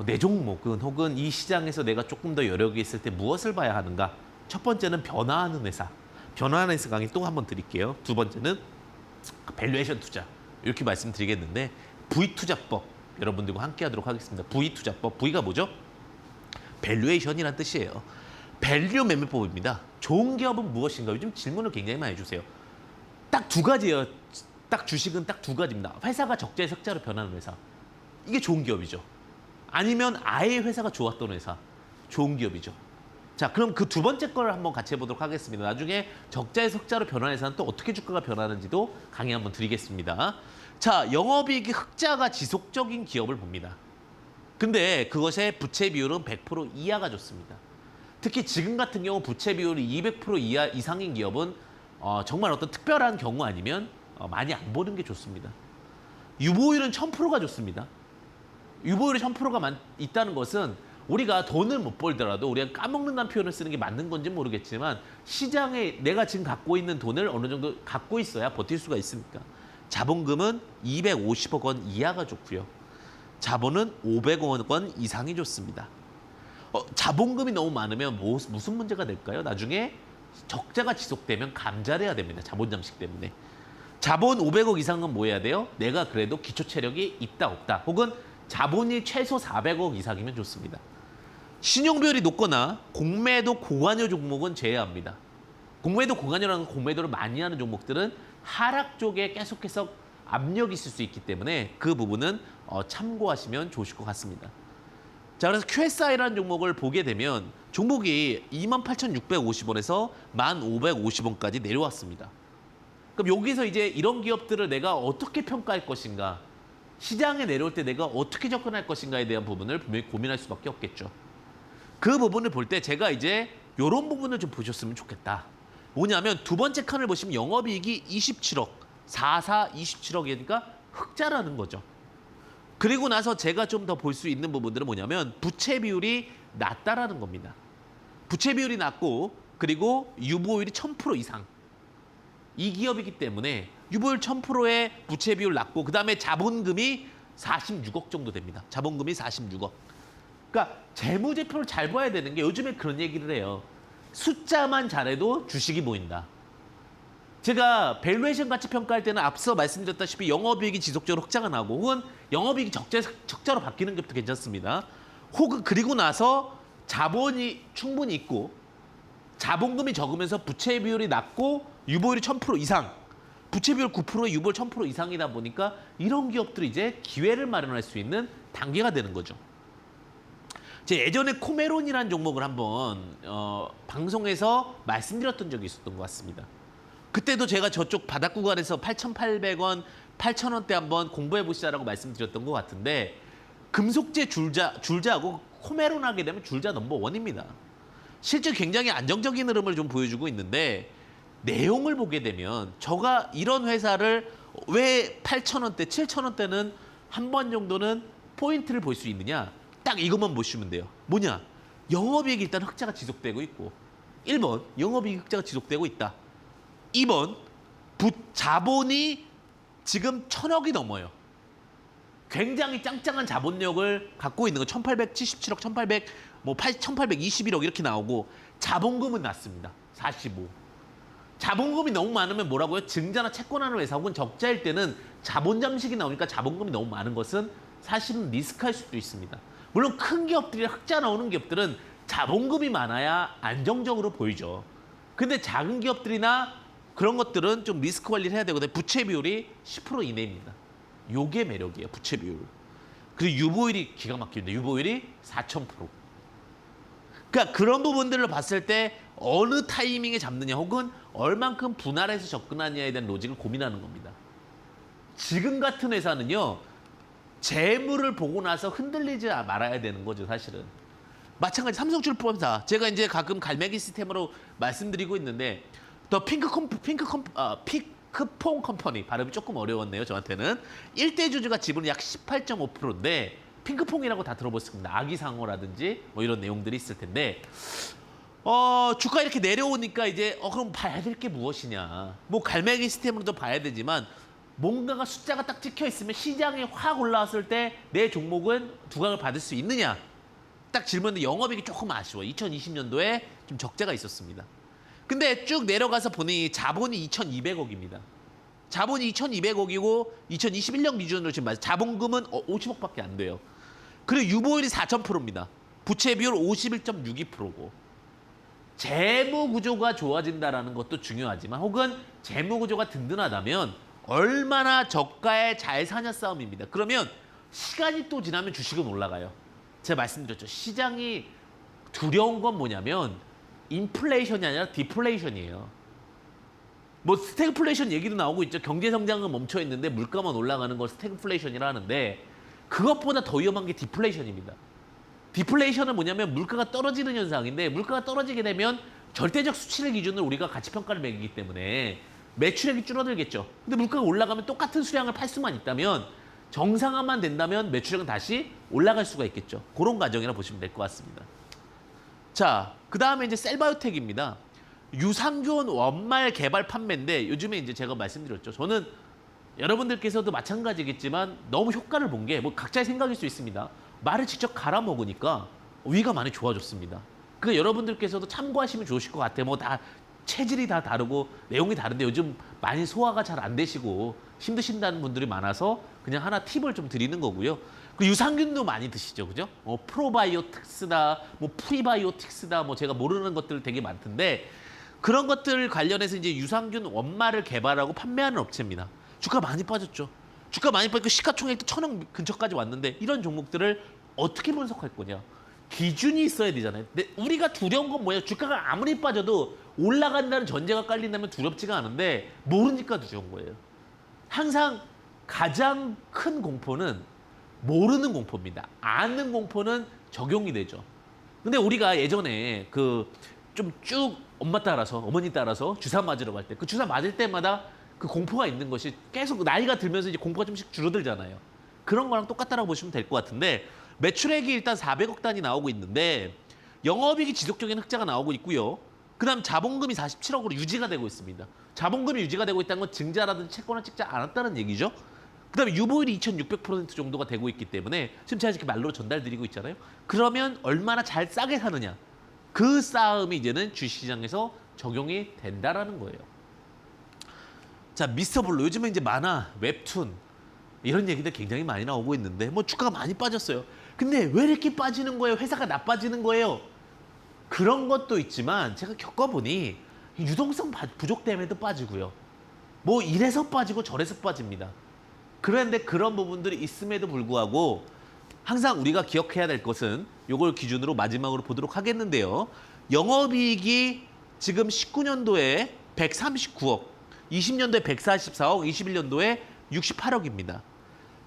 내 종목은 혹은 이 시장에서 내가 조금 더 여력이 있을 때 무엇을 봐야 하는가? 첫 번째는 변화하는 회사. 변화하는 회사 강의 또 한번 드릴게요. 두 번째는 밸류에이션 투자. 이렇게 말씀드리겠는데 V투자법 여러분들과 함께 하도록 하겠습니다. V투자법. V가 뭐죠? 밸류에이션이란 뜻이에요. 밸류 매매법입니다. 좋은 기업은 무엇인가? 요즘 질문을 굉장히 많이 해주세요. 딱 두 가지예요. 딱 주식은 딱 두 가지입니다. 회사가 적자에 적자로 변하는 회사. 이게 좋은 기업이죠. 아니면 아예 회사가 좋았던 회사. 좋은 기업이죠. 자, 그럼 그 두 번째 걸 한번 같이 해보도록 하겠습니다. 나중에 적자에 적자로 변하는 회사는 또 어떻게 주가가 변하는지도 강의 한번 드리겠습니다. 자, 영업이익이 흑자가 지속적인 기업을 봅니다. 근데 그것의 부채 비율은 100% 이하가 좋습니다. 특히 지금 같은 경우 부채 비율이 200% 이하 이상인 기업은 정말 어떤 특별한 경우 아니면 많이 안 보는 게 좋습니다. 유보율은 1000%가 좋습니다. 유보율이 1000%가 있다는 것은 우리가 돈을 못 벌더라도 우리가 까먹는다는 표현을 쓰는 게 맞는 건지 모르겠지만 시장에 내가 지금 갖고 있는 돈을 어느 정도 갖고 있어야 버틸 수가 있습니까? 자본금은 250억 원 이하가 좋고요. 자본은 500억 원 이상이 좋습니다. 자본금이 너무 많으면 무슨 문제가 될까요? 나중에 적자가 지속되면 감자를 해야 됩니다. 자본 잠식 때문에. 자본 500억 이상은 뭐 해야 돼요? 내가 그래도 기초 체력이 있다 없다. 혹은 자본이 최소 400억 이상이면 좋습니다. 신용비율이 높거나 공매도 고관여 종목은 제외합니다. 공매도 고관여라는 공매도를 많이 하는 종목들은 하락 쪽에 계속해서 압력이 있을 수 있기 때문에 그 부분은 참고하시면 좋으실 것 같습니다. 자, 그래서 QSI라는 종목을 보게 되면 종목이 28,650원에서 1,550원까지 내려왔습니다. 그럼 여기서 이제 이런 기업들을 내가 어떻게 평가할 것인가? 시장에 내려올 때 내가 어떻게 접근할 것인가에 대한 부분을 분명히 고민할 수밖에 없겠죠. 그 부분을 볼 때 제가 이제 이런 부분을 좀 보셨으면 좋겠다. 뭐냐면 두 번째 칸을 보시면 영업이익이 27억, 27억이니까 흑자라는 거죠. 그리고 나서 제가 좀 더 볼 수 있는 부분들은 뭐냐면 부채 비율이 낮다라는 겁니다. 부채 비율이 낮고 그리고 유보율이 1000% 이상. 이 기업이기 때문에 유보율 1000%의 부채 비율 낮고 그다음에 자본금이 46억 정도 됩니다. 자본금이 46억. 그러니까 재무제표를 잘 봐야 되는 게 요즘에 그런 얘기를 해요. 숫자만 잘해도 주식이 보인다. 제가 밸류에이션 가치 평가할 때는 앞서 말씀드렸다시피 영업이익이 지속적으로 흑자가 나고 혹은 영업이익이 적자로 바뀌는 것도 괜찮습니다. 혹은 그리고 나서 자본이 충분히 있고 자본금이 적으면서 부채 비율이 낮고 유보율이 1000% 이상, 부채 비율 9%에 유보율 1000% 이상이다 보니까 이런 기업들이 이제 기회를 마련할 수 있는 단계가 되는 거죠. 제가 예전에 코메론이라는 종목을 한번 방송에서 말씀드렸던 적이 있었던 것 같습니다. 그때도 제가 저쪽 바닥 구간에서 8,800원, 8,000원대 한번 공부해 보시자라고 말씀드렸던 것 같은데 금속재 줄자하고 코메론 하게 되면 줄자 넘버원입니다. 실제 굉장히 안정적인 흐름을 좀 보여주고 있는데 내용을 보게 되면 저가 이런 회사를 왜 8,000원대, 7,000원대는 한 번 정도는 포인트를 볼 수 있느냐? 딱 이것만 보시면 돼요. 뭐냐? 영업이익이 일단 흑자가 지속되고 있고 1번 영업이익 흑자가 지속되고 있다. 2번 자본이 지금 1,000억이 넘어요. 굉장히 짱짱한 자본력을 갖고 있는 거 1,877억, 1,821억 이렇게 나오고 자본금은 낮습니다. 45. 자본금이 너무 많으면 뭐라고요? 증자나 채권하는 회사 혹은 적자일 때는 자본 잠식이 나오니까 자본금이 너무 많은 것은 사실은 리스크할 수도 있습니다. 물론 큰 기업들이 흑자 나오는 기업들은 자본금이 많아야 안정적으로 보이죠. 근데 작은 기업들이나 그런 것들은 좀 리스크 관리를 해야 되거든요. 부채 비율이 10% 이내입니다. 요게 매력이에요. 부채 비율. 그리고 유보율이 기가 막힙니다. 유보율이 4,000%. 그러니까 그런 부분들을 봤을 때 어느 타이밍에 잡느냐 혹은 얼만큼 분할해서 접근하느냐에 대한 로직을 고민하는 겁니다. 지금 같은 회사는요. 재물을 보고 나서 흔들리지 말아야 되는 거죠. 사실은. 마찬가지 삼성출판사. 제가 이제 가끔 갈매기 시스템으로 말씀드리고 있는데 더 핑크퐁 컴퍼니 발음이 조금 어려웠네요. 저한테는 1대 주주가 지분이 약 18.5%인데 핑크퐁이라고 다 들어보셨습니다. 아기상어라든지 뭐 이런 내용들이 있을 텐데 주가 이렇게 내려오니까 이제 그럼 봐야 될 게 무엇이냐. 뭐 갈매기 시스템으로도 봐야 되지만 뭔가가 숫자가 딱 찍혀 있으면 시장에 확 올라왔을 때 내 종목은 두각을 받을 수 있느냐. 딱 질문인데 영업이익이 조금 아쉬워. 2020년도에 좀 적자가 있었습니다. 근데 쭉 내려가서 보니 자본이 2,200억입니다. 자본이 2,200억이고 2021년 기준으로 지금 자본금은 50억밖에 안 돼요. 그리고 유보율이 4,000%입니다. 부채 비율 51.62%고 재무 구조가 좋아진다라는 것도 중요하지만 혹은 재무 구조가 든든하다면 얼마나 저가에 잘 사냐 싸움입니다. 그러면 시간이 또 지나면 주식은 올라가요. 제가 말씀드렸죠. 시장이 두려운 건 뭐냐면 인플레이션이 아니라 디플레이션이에요. 뭐 스태그플레이션 얘기도 나오고 있죠. 경제 성장은 멈춰 있는데 물가만 올라가는 걸 스태그플레이션이라 하는데 그것보다 더 위험한 게 디플레이션입니다. 디플레이션은 뭐냐면 물가가 떨어지는 현상인데 물가가 떨어지게 되면 절대적 수치를 기준으로 우리가 가치평가를 매기기 때문에 매출액이 줄어들겠죠. 근데 물가가 올라가면 똑같은 수량을 팔 수만 있다면 정상화만 된다면 매출액은 다시 올라갈 수가 있겠죠. 그런 과정이라 보시면 될 것 같습니다. 자, 그 다음에 이제 셀바이오텍입니다. 유산균 원말 개발 판매인데 요즘에 이제 제가 말씀드렸죠. 저는 여러분들께서도 마찬가지겠지만 너무 효과를 본 게 뭐 각자의 생각일 수 있습니다. 말을 직접 갈아 먹으니까 위가 많이 좋아졌습니다. 그 여러분들께서도 참고하시면 좋으실 것 같아요. 뭐 다 체질이 다 다르고 내용이 다른데 요즘 많이 소화가 잘 안 되시고 힘드신다는 분들이 많아서 그냥 하나 팁을 좀 드리는 거고요. 그 유산균도 많이 드시죠, 그죠? 프로바이오틱스다, 뭐 프리바이오틱스다, 뭐 제가 모르는 것들 되게 많던데 그런 것들 관련해서 이제 유산균 원말을 개발하고 판매하는 업체입니다. 주가 많이 빠졌죠. 주가 많이 빠지고 시가총액도 1,000억 근처까지 왔는데 이런 종목들을 어떻게 분석할 거냐? 기준이 있어야 되잖아요. 근데 우리가 두려운 건 뭐예요? 주가가 아무리 빠져도 올라간다는 전제가 깔린다면 두렵지가 않은데 모르니까 두려운 거예요. 항상 가장 큰 공포는 모르는 공포입니다. 아는 공포는 적용이 되죠. 근데 우리가 예전에 그 좀 쭉 엄마 따라서 어머니 따라서 주사 맞으러 갈 때 그 주사 맞을 때마다 그 공포가 있는 것이 계속 나이가 들면서 이제 공포가 좀씩 줄어들잖아요. 그런 거랑 똑같다라고 보시면 될 것 같은데 매출액이 일단 400억 단위 나오고 있는데 영업이익이 지속적인 흑자가 나오고 있고요. 그다음 자본금이 47억으로 유지가 되고 있습니다. 자본금이 유지가 되고 있다는 건 증자라든지 채권을 찍지 않았다는 얘기죠. 그다음에 유보율이 2,600% 정도가 되고 있기 때문에 지금 제가 이렇게 말로 전달드리고 있잖아요. 그러면 얼마나 잘 싸게 사느냐. 그 싸움이 이제는 주식시장에서 적용이 된다라는 거예요. 자, 미스터 블루 요즘에 이제 만화, 웹툰 이런 얘기들 굉장히 많이 나오고 있는데 뭐 주가가 많이 빠졌어요. 근데 왜 이렇게 빠지는 거예요? 회사가 나빠지는 거예요? 그런 것도 있지만 제가 겪어보니 유동성 부족 때문에도 빠지고요. 뭐 이래서 빠지고 저래서 빠집니다. 그런데 그런 부분들이 있음에도 불구하고 항상 우리가 기억해야 될 것은 이걸 기준으로 마지막으로 보도록 하겠는데요. 영업이익이 지금 19년도에 139억, 20년도에 144억, 21년도에 68억입니다.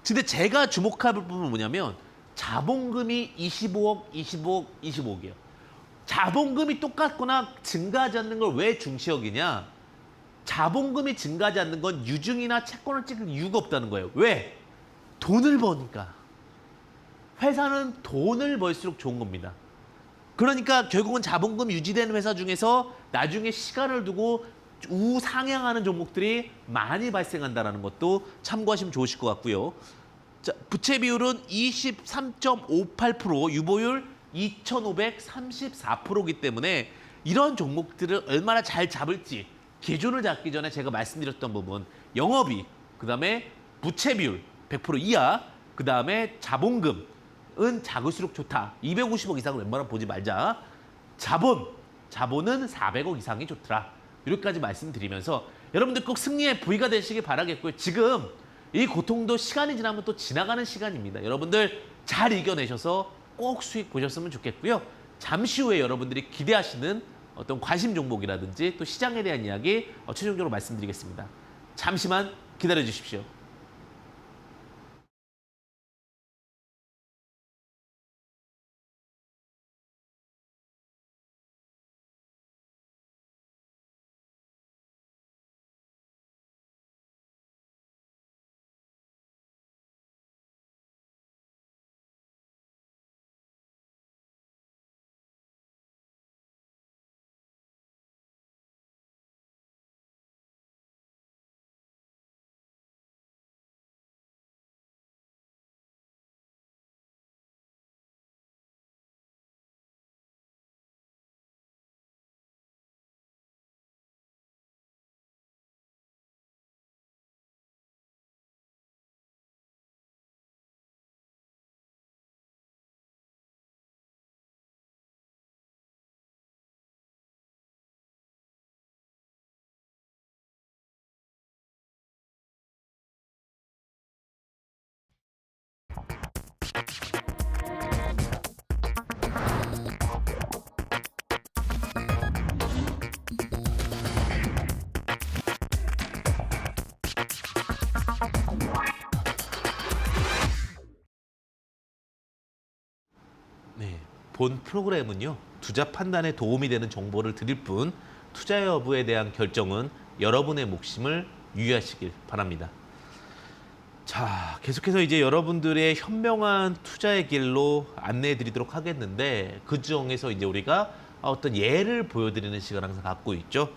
근데 제가 주목할 부분은 뭐냐면 자본금이 25억, 25억, 25억이에요. 자본금이 똑같거나 증가하지 않는 걸 왜 중시 여기냐? 자본금이 증가하지 않는 건 유증이나 채권을 찍을 이유가 없다는 거예요. 왜? 돈을 버니까. 회사는 돈을 벌수록 좋은 겁니다. 그러니까 결국은 자본금 유지되는 회사 중에서 나중에 시간을 두고 우상향하는 종목들이 많이 발생한다는 것도 참고하시면 좋으실 것 같고요. 자, 부채 비율은 23.58%, 유보율 2,534%이기 때문에 이런 종목들을 얼마나 잘 잡을지 기준을 잡기 전에 제가 말씀드렸던 부분 영업이익, 그다음에 부채 비율 100% 이하, 그다음에 자본금은 작을수록 좋다. 250억 이상을 웬만하면 보지 말자. 자본은 400억 이상이 좋더라. 이렇게까지 말씀드리면서 여러분들 꼭 승리의 부위가 되시길 바라겠고요. 지금 이 고통도 시간이 지나면 또 지나가는 시간입니다. 여러분들 잘 이겨내셔서 꼭 수익 보셨으면 좋겠고요. 잠시 후에 여러분들이 기대하시는 어떤 관심 종목이라든지 또 시장에 대한 이야기 최종적으로 말씀드리겠습니다. 잠시만 기다려 주십시오. 네, 본 프로그램은요. 투자 판단에 도움이 되는 정보를 드릴 뿐 투자 여부에 대한 결정은 여러분의 몫임을 유의하시길 바랍니다. 자, 계속해서 이제 여러분들의 현명한 투자의 길로 안내해 드리도록 하겠는데 그 중에서 이제 우리가 어떤 예를 보여드리는 시간을 항상 갖고 있죠.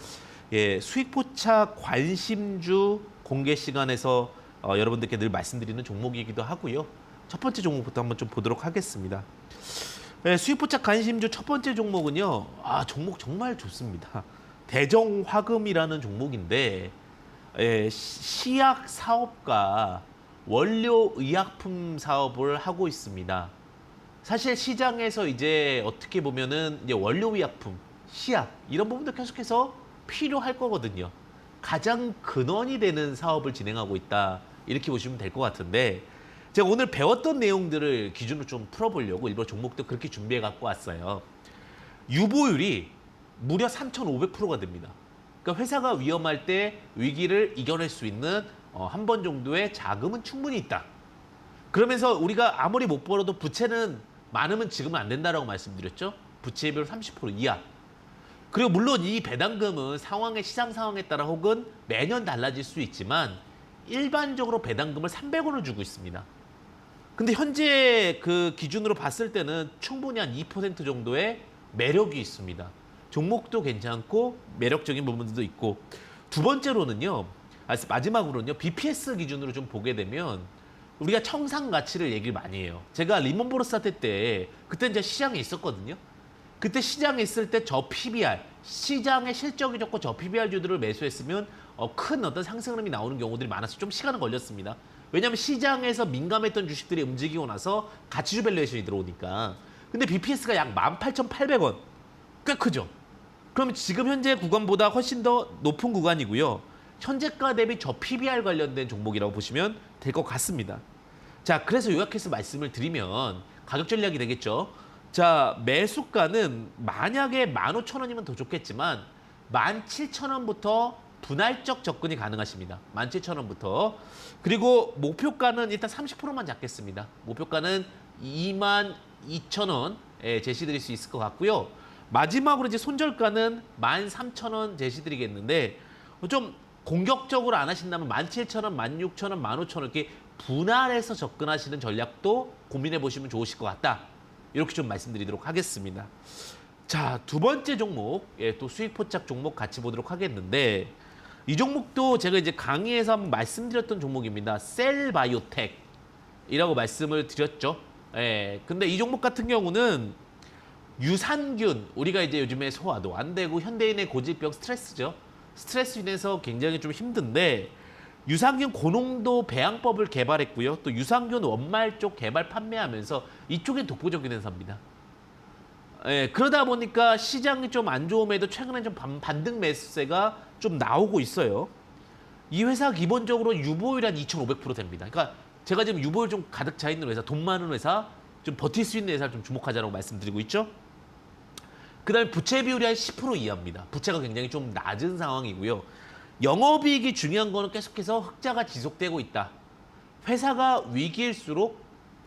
예, 수익포착 관심주 공개 시간에서 여러분들께 늘 말씀드리는 종목이기도 하고요. 첫 번째 종목부터 한번 좀 보도록 하겠습니다. 예, 수익포착 관심주 첫 번째 종목은요. 종목 정말 좋습니다. 대정화금이라는 종목인데 시약 사업과 원료 의약품 사업을 하고 있습니다. 사실 시장에서 이제 어떻게 보면은 이제 원료 의약품, 시약 이런 부분도 계속해서 필요할 거거든요. 가장 근원이 되는 사업을 진행하고 있다. 이렇게 보시면 될 것 같은데 제가 오늘 배웠던 내용들을 기준으로 좀 풀어보려고 일부러 종목도 그렇게 준비해 갖고 왔어요. 유보율이 무려 3,500%가 됩니다. 그러니까 회사가 위험할 때 위기를 이겨낼 수 있는 한 번 정도의 자금은 충분히 있다. 그러면서 우리가 아무리 못 벌어도 부채는 많으면 지금은 안 된다라고 말씀드렸죠. 부채비율 30% 이하. 그리고 물론 이 배당금은 시장 상황에 따라 혹은 매년 달라질 수 있지만 일반적으로 배당금을 300원을 주고 있습니다. 근데 현재 그 기준으로 봤을 때는 충분히 한 2% 정도의 매력이 있습니다. 종목도 괜찮고 매력적인 부분들도 있고 두 번째로는요. 마지막으로는요. BPS 기준으로 좀 보게 되면 우리가 청산 가치를 얘기를 많이 해요. 제가 리먼 브러스 사태 때 그때 이제 시장에 있었거든요. 그때 시장에 있을 때 저 PBR, 시장의 실적이 좋고 저 PBR주들을 매수했으면 큰 어떤 상승 흐름이 나오는 경우들이 많아서 좀 시간은 걸렸습니다. 왜냐하면 시장에서 민감했던 주식들이 움직이고 나서 가치주 밸류에이션이 들어오니까. 근데 BPS가 약 18,800원. 꽤 크죠? 그럼 지금 현재 구간보다 훨씬 더 높은 구간이고요. 현재가 대비 저 PBR 관련된 종목이라고 보시면 될 것 같습니다. 자, 그래서 요약해서 말씀을 드리면 가격 전략이 되겠죠. 자, 매수가는 만약에 15,000원이면 더 좋겠지만 17,000원부터 분할적 접근이 가능하십니다. 17,000원부터. 그리고 목표가는 일단 30%만 잡겠습니다. 목표가는 22,000원 제시드릴 수 있을 것 같고요. 마지막으로 이제 손절가는 13,000원 제시드리겠는데 좀 공격적으로 안 하신다면 17,000원, 16,000원, 15,000원 이렇게 분할해서 접근하시는 전략도 고민해 보시면 좋으실 것 같다. 이렇게 좀 말씀드리도록 하겠습니다. 자, 두 번째 종목, 또 수익 포착 종목 같이 보도록 하겠는데 이 종목도 제가 이제 강의에서 한번 말씀드렸던 종목입니다. 셀바이오텍이라고 말씀을 드렸죠. 근데 이 종목 같은 경우는 유산균, 우리가 이제 요즘에 소화도 안 되고 현대인의 고질병 스트레스죠. 스트레스 인해서 굉장히 좀 힘든데 유산균 고농도 배양법을 개발했고요. 또 유산균 원말 쪽 개발 판매하면서 이쪽에 독보적인 회사입니다. 그러다 보니까 시장이 좀 안 좋음에도 최근에 좀 반등 매수세가 좀 나오고 있어요. 이 회사 기본적으로 유보율 한 2,500% 됩니다. 그러니까 제가 지금 유보율 좀 가득 차 있는 회사, 돈 많은 회사, 좀 버틸 수 있는 회사를 좀 주목하자라고 말씀드리고 있죠. 그다음에 부채 비율이 한 10% 이하입니다. 부채가 굉장히 좀 낮은 상황이고요. 영업이익이 중요한 거는 계속해서 흑자가 지속되고 있다. 회사가 위기일수록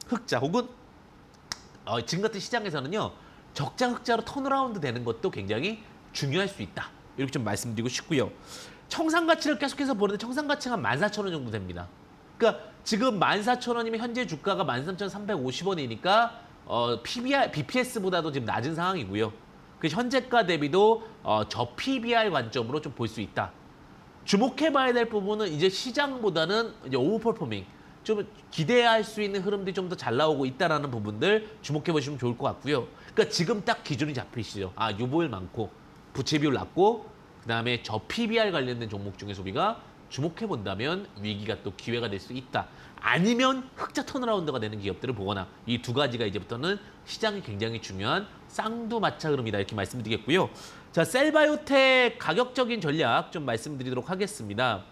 흑자 혹은 지금 같은 시장에서는요. 적자 흑자로 턴어라운드 되는 것도 굉장히 중요할 수 있다. 이렇게 좀 말씀드리고 싶고요. 청산가치를 계속해서 보는데 청산가치가 14,000원 정도 됩니다. 그러니까 지금 14,000원이면 현재 주가가 13,350원이니까 PBR, BPS보다도 지금 낮은 상황이고요. 그 현재가 대비도 저 PBR 관점으로 좀 볼 수 있다. 주목해봐야 될 부분은 이제 시장보다는 이제 오버퍼포밍, 좀 기대할 수 있는 흐름들이 좀 더 잘 나오고 있다라는 부분들 주목해 보시면 좋을 것 같고요. 그러니까 지금 딱 기준이 잡히시죠. 아, 유보율 많고 부채 비율 낮고 그다음에 저 PBR 관련된 종목 중에서 우리가 주목해 본다면 위기가 또 기회가 될 수 있다. 아니면 흑자 턴어라운드가 되는 기업들을 보거나 이 두 가지가 이제부터는 시장이 굉장히 중요한 쌍두마차 흐름이다 이렇게 말씀드리겠고요. 자, 셀바이오텍 가격적인 전략 좀 말씀드리도록 하겠습니다.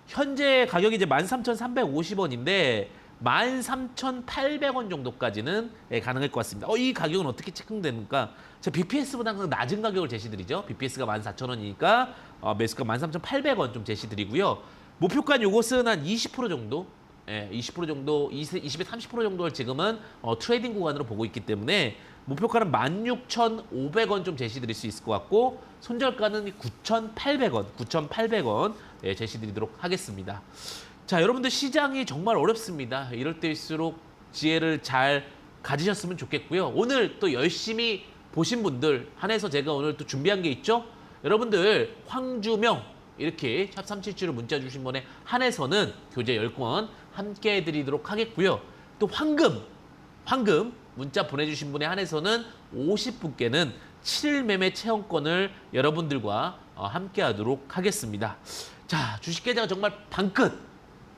현재 가격이 이제 13,350원인데 13,800원 정도까지는 가능할 것 같습니다. 이 가격은 어떻게 책정되는가? 자, BPS보다 항상 낮은 가격을 제시드리죠. BPS가 14,000원이니까 매수가 13,800원 좀 제시드리고요. 목표가 요것은 한 20% 정도, 20% 정도, 20에 30% 정도를 지금은 트레이딩 구간으로 보고 있기 때문에 목표가는 16,500원 좀 제시드릴 수 있을 것 같고 손절가는 9,800원 제시드리도록 하겠습니다. 자, 여러분들 시장이 정말 어렵습니다. 이럴 때일수록 지혜를 잘 가지셨으면 좋겠고요. 오늘 또 열심히 보신 분들 한해서 제가 오늘 또 준비한 게 있죠. 여러분들 황주명 이렇게 샵 377로 문자 주신 분에 한해서는 교재 10권 함께 해드리도록 하겠고요. 또 황금 문자 보내주신 분에 한해서는 50분께는 7일 매매 체험권을 여러분들과 함께 하도록 하겠습니다. 자, 주식계좌가 정말 방긋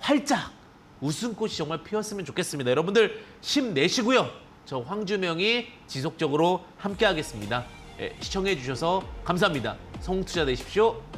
활짝 웃음꽃이 정말 피었으면 좋겠습니다. 여러분들 힘내시고요. 저 황주명이 지속적으로 함께 하겠습니다. 시청해 주셔서 감사합니다. 성투자 되십시오.